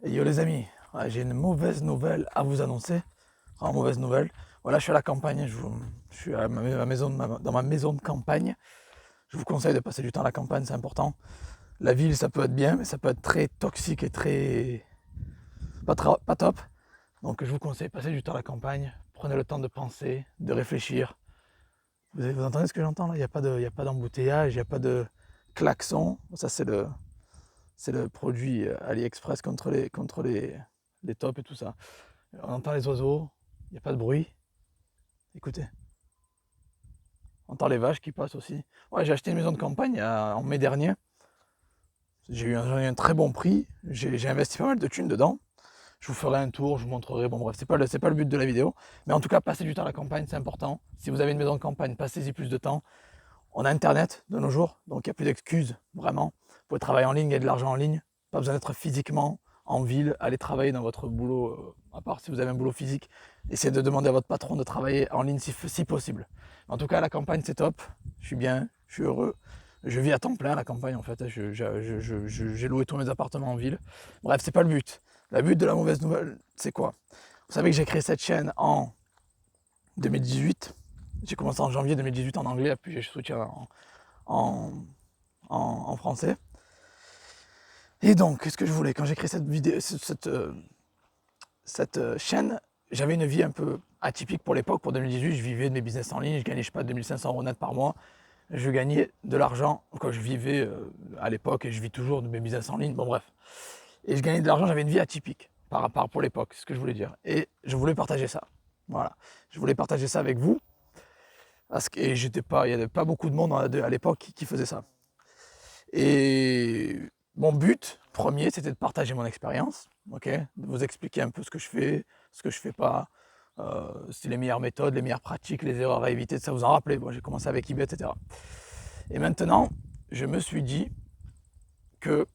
Et yo les amis, ouais, j'ai une mauvaise nouvelle à vous annoncer. Vraiment mauvaise nouvelle. Voilà, je suis à la campagne, je suis à dans ma maison de campagne. Je vous conseille de passer du temps à la campagne, c'est important. La ville, ça peut être bien, mais ça peut être très toxique et très pas top. Donc je vous conseille de passer du temps à la campagne. Prenez le temps de penser, de réfléchir. Vous entendez ce que j'entends là? Il y a pas d'embouteillage, il n'y a pas de klaxon. Ça c'est le produit AliExpress les tops et tout ça. On entend les oiseaux, il n'y a pas de bruit. Écoutez, on entend les vaches qui passent aussi. Ouais, j'ai acheté une maison de campagne en mai dernier. J'en ai eu un très bon prix. J'ai investi pas mal de thunes dedans. Je vous ferai un tour, je vous montrerai. Bon, bref, c'est pas le but de la vidéo. Mais en tout cas, passer du temps à la campagne, c'est important. Si vous avez une maison de campagne, passez-y plus de temps. On a Internet de nos jours, donc il n'y a plus d'excuses, vraiment. Vous pouvez travailler en ligne, gagner de l'argent en ligne. Pas besoin d'être physiquement en ville, aller travailler dans votre boulot, à part si vous avez un boulot physique. Essayez de demander à votre patron de travailler en ligne si possible. En tout cas, la campagne, c'est top. Je suis bien, je suis heureux. Je vis à temps plein à la campagne, en fait. J'ai loué tous mes appartements en ville. Bref, c'est pas le but. Le but de la mauvaise nouvelle, c'est quoi? Vous savez que j'ai créé cette chaîne en 2018. J'ai commencé en janvier 2018 en anglais, puis j'ai soutien en, en français. Et donc, qu'est-ce que je voulais? Quand j'ai créé cette vidéo, cette chaîne, j'avais une vie un peu atypique pour l'époque. Pour 2018, je vivais de mes business en ligne, je gagnais, je sais pas, 2500 € net par mois. Je gagnais de l'argent quand je vivais à l'époque, et je vis toujours de mes business en ligne. Bon, bref. Et je gagnais de l'argent, j'avais une vie atypique par rapport pour l'époque, c'est ce que je voulais dire. Et je voulais partager ça. Voilà. Je voulais partager ça avec vous. Et il n'y avait pas beaucoup de monde à l'époque qui faisait ça. Et mon but premier, c'était de partager mon expérience, ok, de vous expliquer un peu ce que je fais, ce que je fais pas, c'est les meilleures méthodes, les meilleures pratiques, les erreurs à éviter, de ça vous en rappelez. Bon, j'ai commencé avec eBay, etc. Et maintenant, je me suis dit que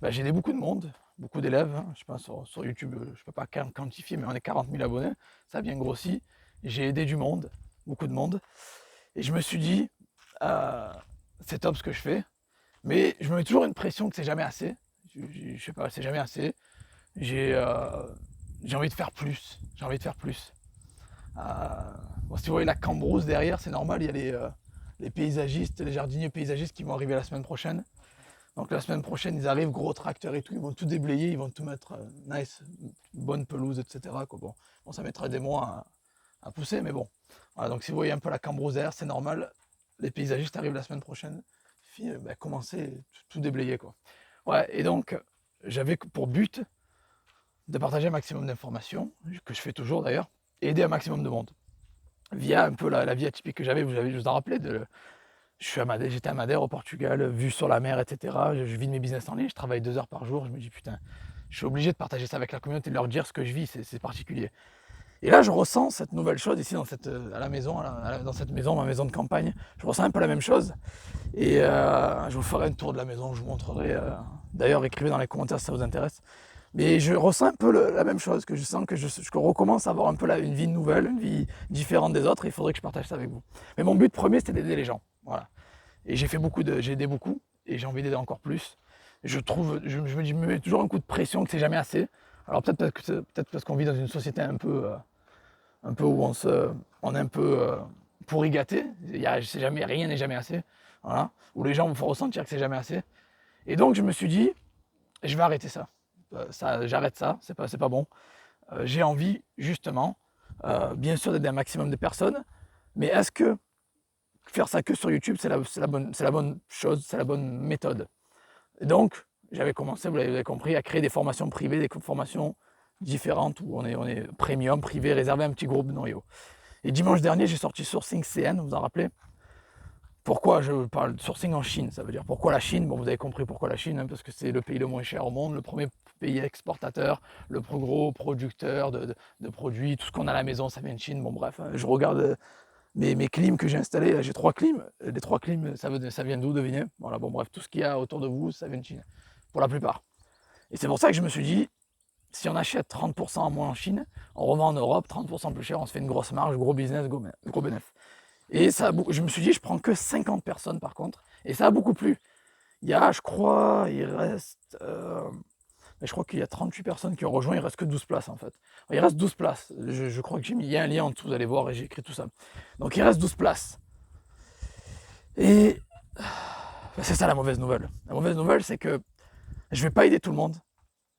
bah, j'ai aidé beaucoup de monde, beaucoup d'élèves. Hein. Je pense sur YouTube, je ne peux pas quantifier, mais on est 40 000 abonnés, ça a bien grossi. J'ai aidé du monde, beaucoup de monde. Et je me suis dit, c'est top ce que je fais, mais je me mets toujours une pression que c'est jamais assez. Je sais pas, c'est jamais assez. J'ai envie de faire plus. J'ai envie de faire plus. Bon, si vous voyez la cambrousse derrière, c'est normal, il y a les paysagistes, les jardiniers paysagistes qui vont arriver la semaine prochaine. Donc la semaine prochaine, ils arrivent, gros tracteurs et tout, ils vont tout déblayer, ils vont tout mettre nice, bonne pelouse, etc. Quoi. Bon, ça mettra des mois à pousser, mais bon. Voilà, donc si vous voyez un peu la cambrousse derrière, c'est normal. Les paysagistes arrivent la semaine prochaine. Commencer tout déblayer, quoi. Ouais, et donc j'avais pour but de partager un maximum d'informations, que je fais toujours d'ailleurs, et aider un maximum de monde. Via un peu la vie atypique que j'avais, je vous en rappelez, j'étais à Madère au Portugal, vue sur la mer, etc. Je vis de mes business en ligne, je travaille 2 heures par jour, je me dis putain, je suis obligé de partager ça avec la communauté, de leur dire ce que je vis, c'est particulier. Et là, je ressens cette nouvelle chose ici à la maison, dans cette maison, ma maison de campagne. Je ressens un peu la même chose. Et je vous ferai un tour de la maison, je vous montrerai. D'ailleurs, écrivez dans les commentaires si ça vous intéresse. Mais je ressens un peu la même chose, que je sens que je recommence à avoir un peu une vie nouvelle, une vie différente des autres, et il faudrait que je partage ça avec vous. Mais mon but premier, c'était d'aider les gens. Voilà. Et j'ai aidé beaucoup, et j'ai envie d'aider encore plus. Je me mets toujours un coup de pression que c'est jamais assez. Alors peut-être parce qu'on vit dans une société un peu où on est un peu pourri gâté. Rien n'est jamais assez. Voilà. Où les gens vont ressentir que c'est jamais assez. Et donc je me suis dit, je vais arrêter ça. J'arrête ça, c'est pas bon. J'ai envie, justement, bien sûr d'aider un maximum de personnes, mais est-ce que faire ça que sur YouTube, c'est la bonne chose, c'est la bonne méthode? Et donc, j'avais commencé, vous l'avez compris, à créer des formations privées, des formations différentes où on est premium, privé, réservé à un petit groupe de noyaux. Et dimanche dernier, j'ai sorti Sourcing CN, vous vous en rappelez? Pourquoi je parle de sourcing en Chine? Ça veut dire pourquoi la Chine? Bon, vous avez compris pourquoi la Chine, hein, parce que c'est le pays le moins cher au monde, le premier pays exportateur, le plus gros producteur de produits, tout ce qu'on a à la maison, ça vient de Chine. Bon, bref, hein, je regarde mes clims que j'ai installés, j'ai 3 clims. Les 3 clims, ça vient d'où, devinez? Voilà, bon, bref, tout ce qu'il y a autour de vous, ça vient de Chine, pour la plupart. Et c'est pour ça que je me suis dit, si on achète 30% en moins en Chine, on revend en Europe, 30% plus cher, on se fait une grosse marge, gros business, gros bénéfice. Et ça, je me suis dit, je prends que 50 personnes par contre. Et ça a beaucoup plu. Il y a, je crois, il reste Et je crois qu'il y a 38 personnes qui ont rejoint, il reste que 12 places en fait. Il reste 12 places, je crois que il y a un lien en dessous, vous allez voir, et j'ai écrit tout ça. Donc il reste 12 places. Et c'est ça la mauvaise nouvelle. La mauvaise nouvelle, c'est que je vais pas aider tout le monde.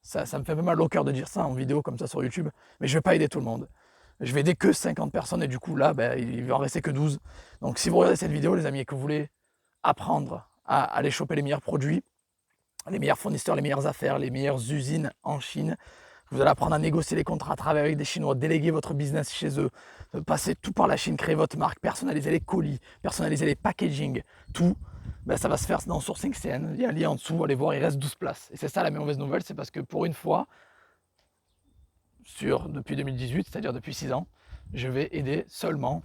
Ça me fait mal au cœur de dire ça en vidéo comme ça sur YouTube, mais je vais pas aider tout le monde. Je vais aider que 50 personnes et du coup là, il va en rester que 12. Donc si vous regardez cette vidéo, les amis, et que vous voulez apprendre à aller choper les meilleurs produits, les meilleurs fournisseurs, les meilleures affaires, les meilleures usines en Chine, vous allez apprendre à négocier les contrats, à travailler avec des Chinois, déléguer votre business chez eux, passer tout par la Chine, créer votre marque, personnaliser les colis, personnaliser les packaging, tout, ça va se faire dans Sourcing CN. Il y a un lien en dessous, allez voir, il reste 12 places. Et c'est ça la mauvaise nouvelle, c'est parce que pour une fois, depuis 2018, c'est-à-dire depuis 6 ans, je vais aider seulement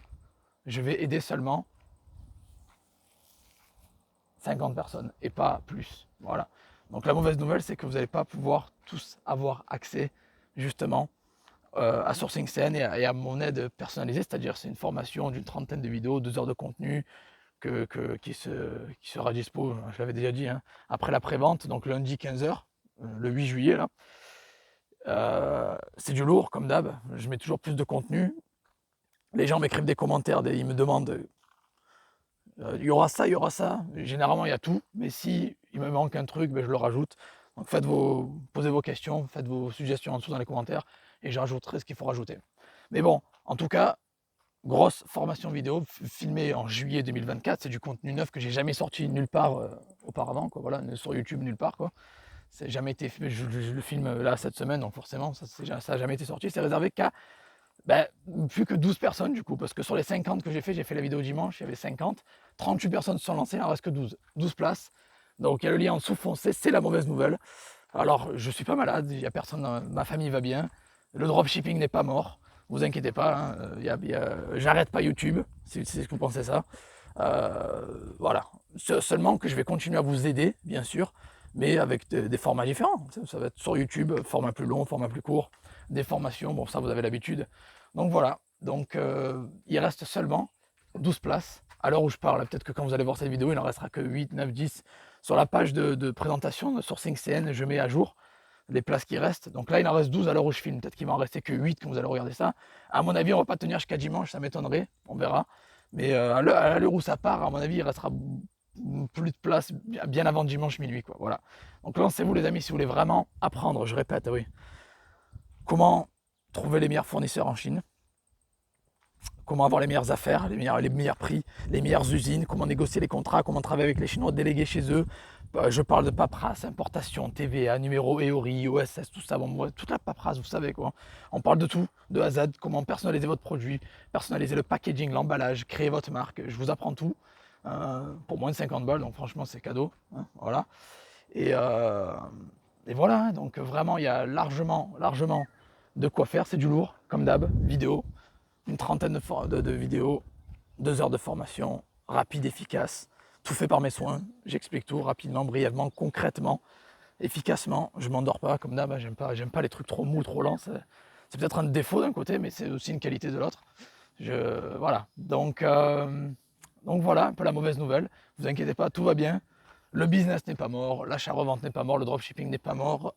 50 personnes et pas plus. Voilà. Donc la mauvaise nouvelle, c'est que vous n'allez pas pouvoir tous avoir accès justement à Sourcing CN et à mon aide personnalisée, c'est-à-dire c'est une formation d'une 30aine de vidéos, 2 heures de contenu qui sera dispo, je l'avais déjà dit, hein, après la prévente, donc lundi 15h, le 8 juillet là. C'est du lourd comme d'hab, je mets toujours plus de contenu. Les gens m'écrivent des commentaires, ils me demandent il y aura ça, il y aura ça. Généralement il y a tout, mais si il me manque un truc, je le rajoute. Donc posez vos questions, faites vos suggestions en dessous dans les commentaires et je rajouterai ce qu'il faut rajouter. Mais bon, en tout cas, grosse formation vidéo filmée en juillet 2024, c'est du contenu neuf que j'ai jamais sorti nulle part auparavant, quoi. Voilà, sur YouTube nulle part, quoi. C'est jamais été, je le filme là cette semaine, donc forcément ça n'a jamais été sorti. C'est réservé qu'à plus que 12 personnes du coup, parce que sur les 50 que j'ai fait la vidéo dimanche, il y avait 50, 38 personnes se sont lancées, il en reste que 12 places. Donc il y a le lien en dessous foncé, c'est la mauvaise nouvelle. Alors je suis pas malade, il n'y a personne, ma famille va bien, le dropshipping n'est pas mort, vous inquiétez pas, hein, j'arrête pas YouTube, si c'est ce que vous pensez ça. Voilà, seulement que je vais continuer à vous aider, bien sûr, mais avec des formats différents. Ça va être sur YouTube, format plus long, format plus court, des formations, bon ça vous avez l'habitude. Donc voilà, donc il reste seulement 12 places. À l'heure où je parle, peut-être que quand vous allez voir cette vidéo, il en restera que 8, 9, 10. Sur la page de présentation de Sourcing CN, je mets à jour les places qui restent. Donc là, il en reste 12 à l'heure où je filme. Peut-être qu'il va en rester que 8 quand vous allez regarder ça. À mon avis, on va pas tenir jusqu'à dimanche, ça m'étonnerait, on verra. Mais à l'heure où ça part, à mon avis, il restera plus de place bien avant dimanche minuit, quoi. Voilà. Donc lancez-vous les amis si vous voulez vraiment apprendre, je répète, oui. Comment trouver les meilleurs fournisseurs en Chine, comment avoir les meilleures affaires, les meilleurs prix, les meilleures usines, comment négocier les contrats, comment travailler avec les Chinois, déléguer chez eux. Je parle de paperasse, importation, TVA, numéro EORI, OSS, tout ça, bon, toute la paperasse, vous savez quoi. On parle de tout, de A à Z, comment personnaliser votre produit, personnaliser le packaging, l'emballage, créer votre marque. Je vous apprends tout pour moins de 50 balles, donc franchement c'est cadeau. Hein, voilà. Et voilà, donc vraiment il y a largement de quoi faire, c'est du lourd, comme d'hab, vidéo, une trentaine de vidéos, 2 heures de formation, rapide, efficace, tout fait par mes soins, j'explique tout rapidement, brièvement, concrètement, efficacement, je m'endors pas, comme d'hab, j'aime pas les trucs trop mous, trop lents, c'est peut-être un défaut d'un côté, mais c'est aussi une qualité de l'autre. Voilà, donc voilà, un peu la mauvaise nouvelle, vous inquiétez pas, tout va bien, le business n'est pas mort, l'achat-revente n'est pas mort, le dropshipping n'est pas mort.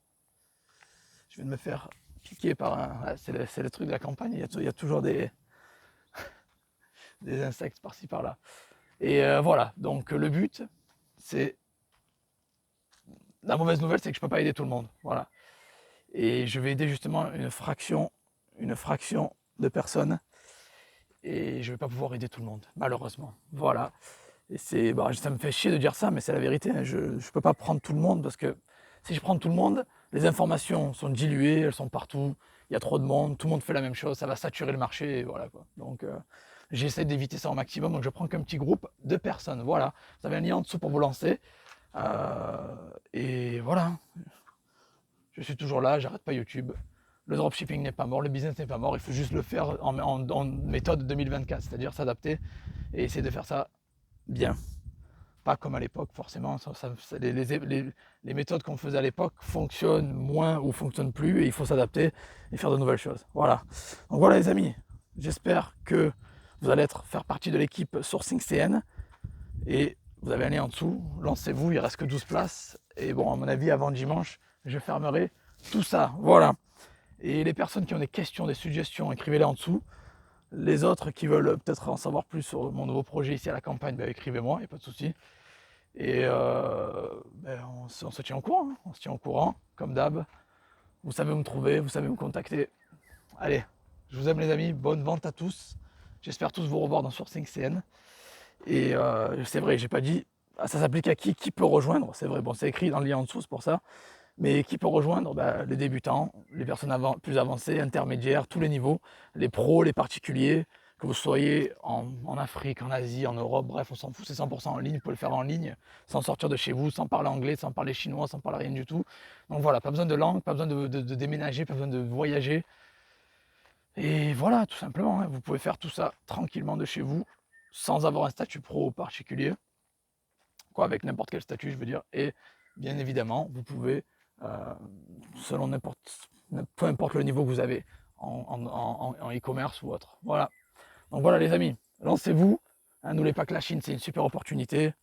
Je viens de me faire piquer par un... c'est le truc de la campagne, il y a toujours des insectes par-ci par-là. Et voilà, donc le but, c'est... La mauvaise nouvelle, c'est que je ne peux pas aider tout le monde. Voilà. Et je vais aider justement une fraction de personnes. Et je ne vais pas pouvoir aider tout le monde, malheureusement. Voilà. Et ça me fait chier de dire ça, mais c'est la vérité. Je ne peux pas prendre tout le monde parce que si je prends tout le monde, les informations sont diluées, elles sont partout, il y a trop de monde, tout le monde fait la même chose, ça va saturer le marché, et voilà quoi. Donc j'essaie d'éviter ça au maximum, donc je prends qu'un petit groupe de personnes. Voilà, vous avez un lien en dessous pour vous lancer. Et voilà, je suis toujours là, j'arrête pas YouTube. Le dropshipping n'est pas mort, le business n'est pas mort, il faut juste le faire en méthode 2024, c'est-à-dire s'adapter et essayer de faire ça bien. Pas comme à l'époque, forcément. Les méthodes qu'on faisait à l'époque fonctionnent moins ou fonctionnent plus et il faut s'adapter et faire de nouvelles choses. Voilà. Donc voilà les amis, j'espère que vous allez faire partie de l'équipe Sourcing CN et vous avez un lien en dessous, lancez-vous, il reste que 12 places et bon, à mon avis, avant dimanche, je fermerai tout ça, voilà. Et les personnes qui ont des questions, des suggestions, écrivez-les en dessous. Les autres qui veulent peut-être en savoir plus sur mon nouveau projet ici à la campagne, ben, écrivez-moi, il n'y a pas de souci. Et ben, on se tient au courant, hein. On se tient au courant, comme d'hab. Vous savez où me trouver, vous savez me contacter. Allez, je vous aime les amis, bonne vente à tous. J'espère tous vous revoir dans Sourcing CN. Et c'est vrai, j'ai pas dit, ça s'applique à qui peut rejoindre, c'est vrai, bon c'est écrit dans le lien en dessous, c'est pour ça. Mais qui peut rejoindre les débutants, les personnes plus avancées, intermédiaires, tous les niveaux, les pros, les particuliers, que vous soyez en Afrique, en Asie, en Europe, bref, on s'en fout, c'est 100% en ligne, vous pouvez le faire en ligne, sans sortir de chez vous, sans parler anglais, sans parler chinois, sans parler rien du tout. Donc voilà, pas besoin de langue, pas besoin de déménager, pas besoin de voyager. Et voilà, tout simplement, hein, vous pouvez faire tout ça tranquillement de chez vous, sans avoir un statut pro particulier, quoi, avec n'importe quel statut, je veux dire. Et bien évidemment, vous pouvez, selon peu importe le niveau que vous avez en e-commerce ou autre. Voilà. Donc voilà les amis, lancez-vous. Hein, n'oubliez pas que la Chine, c'est une super opportunité.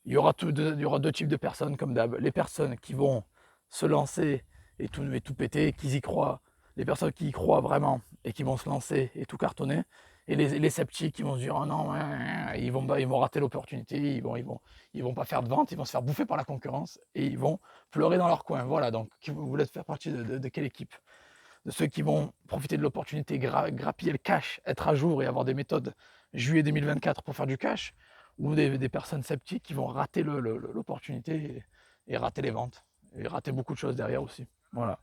Il y aura deux types de personnes comme d'hab. Les personnes qui vont se lancer et tout péter, qui y croient. Les personnes qui y croient vraiment et qui vont se lancer et tout cartonner. Et les sceptiques qui vont se dire oh non, ils vont rater l'opportunité, ils vont pas faire de vente, ils vont se faire bouffer par la concurrence et ils vont pleurer dans leur coin. Voilà, donc vous voulez faire partie de quelle équipe? De ceux qui vont profiter de l'opportunité, grappiller le cash, être à jour et avoir des méthodes juillet 2024 pour faire du cash, ou des personnes sceptiques qui vont rater l'opportunité et rater les ventes, et rater beaucoup de choses derrière aussi. Voilà.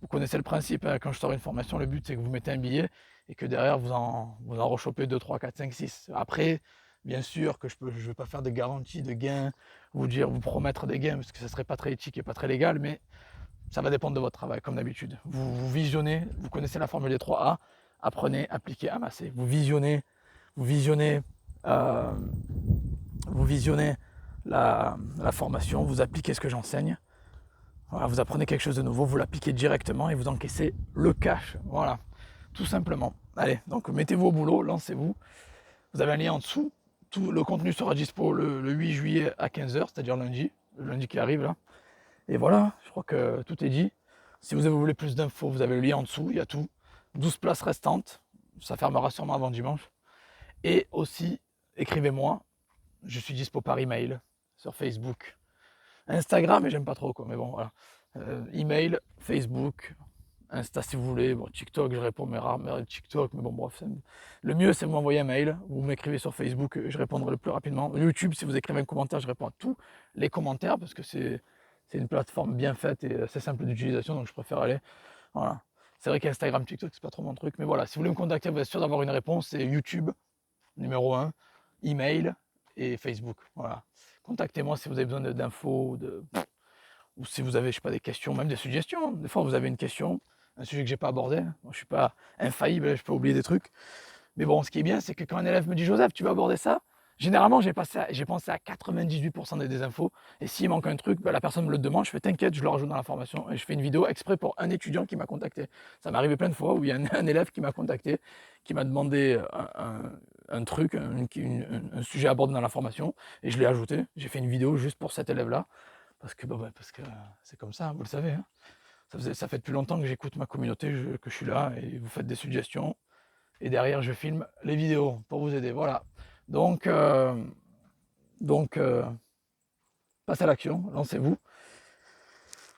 Vous connaissez le principe, hein, quand je sors une formation, le but c'est que vous mettez un billet et que derrière vous en rechopez 2, 3, 4, 5, 6. Après, bien sûr que je ne vais pas faire de garantie de gains, vous promettre des gains, parce que ce serait pas très éthique et pas très légal, mais ça va dépendre de votre travail, comme d'habitude. Vous visionnez, vous connaissez la formule des 3A, apprenez, appliquez, amassez. Vous visionnez, euh, vous visionnez la formation, vous appliquez ce que j'enseigne. Voilà, vous apprenez quelque chose de nouveau, vous l'appliquez directement et vous encaissez le cash. Voilà, tout simplement. Allez, donc mettez-vous au boulot, lancez-vous. Vous avez un lien en dessous. Tout le contenu sera dispo le 8 juillet à 15h, c'est-à-dire lundi, le lundi qui arrive là. Et voilà, je crois que tout est dit. Si vous voulez plus d'infos, vous avez le lien en dessous, il y a tout. 12 places restantes, ça fermera sûrement avant dimanche. Et aussi, écrivez-moi, je suis dispo par email, sur Facebook. Instagram, mais j'aime pas trop, quoi. Mais bon, voilà. Email, Facebook, Insta si vous voulez. Bon, TikTok, je réponds, mais rarement TikTok, mais bon, bref. Le mieux, c'est vous m'envoyer un mail. Vous m'écrivez sur Facebook, je répondrai le plus rapidement. YouTube, si vous écrivez un commentaire, je réponds à tous les commentaires parce que c'est une plateforme bien faite et c'est simple d'utilisation, donc je préfère aller. Voilà. C'est vrai qu'Instagram, TikTok, c'est pas trop mon truc, mais voilà. Si vous voulez me contacter, vous êtes sûr d'avoir une réponse, c'est YouTube, numéro 1, email et Facebook. Voilà. Contactez-moi si vous avez besoin d'infos, ou si vous avez, je sais pas, des questions, même des suggestions. Des fois, vous avez une question, un sujet que j'ai pas abordé. Moi, je suis pas infaillible, je peux oublier des trucs. Mais bon, ce qui est bien, c'est que quand un élève me dit Joseph, tu veux aborder ça? Généralement, j'ai pensé à 98% des infos. Et s'il manque un truc, ben, la personne me le demande, je fais t'inquiète, je le rajoute dans la formation. Et je fais une vidéo exprès pour un étudiant qui m'a contacté. Ça m'est arrivé plein de fois où il y a un élève qui m'a contacté, qui m'a demandé un truc, un sujet abordé dans la formation. Et je l'ai ajouté. J'ai fait une vidéo juste pour cet élève-là. Parce que c'est comme ça, vous le savez. Hein. Ça fait depuis longtemps que j'écoute ma communauté, que je suis là et vous faites des suggestions. Et derrière, je filme les vidéos pour vous aider. Voilà. Donc, passez à l'action, lancez-vous.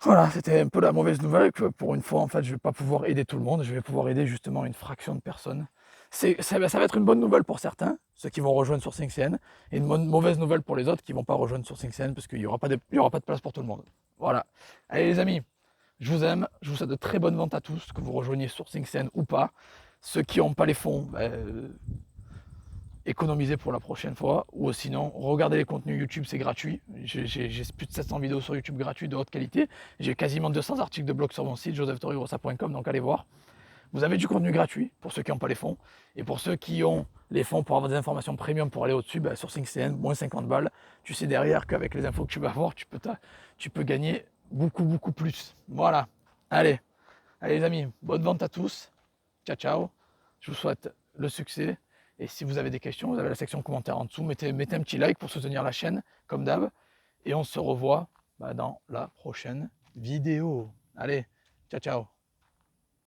Voilà, c'était un peu la mauvaise nouvelle que pour une fois, en fait, je ne vais pas pouvoir aider tout le monde. Je vais pouvoir aider justement une fraction de personnes. Ça va être une bonne nouvelle pour certains, ceux qui vont rejoindre sur 5CN, et une mauvaise nouvelle pour les autres qui ne vont pas rejoindre sur 5CN parce qu'il n'y aura pas de place pour tout le monde. Voilà. Allez les amis, je vous aime, je vous souhaite de très bonnes ventes à tous, que vous rejoigniez sur 5CN ou pas. Ceux qui n'ont pas les fonds, économiser pour la prochaine fois, ou sinon regardez les contenus YouTube, c'est gratuit. J'ai plus de 700 vidéos sur YouTube gratuites de haute qualité. J'ai quasiment 200 articles de blog sur mon site josephtorregrossa.com, donc allez voir. Vous avez du contenu gratuit pour ceux qui n'ont pas les fonds, et pour ceux qui ont les fonds pour avoir des informations premium pour aller au-dessus, sur 5CN, moins 50 balles, tu sais derrière qu'avec les infos que tu vas avoir, tu peux gagner beaucoup plus. Voilà, allez les amis, bonne vente à tous, ciao ciao, je vous souhaite le succès. Et si vous avez des questions, vous avez la section commentaires en dessous. Mettez un petit like pour soutenir la chaîne, comme d'hab. Et on se revoit dans la prochaine vidéo. Allez, Ciao, ciao.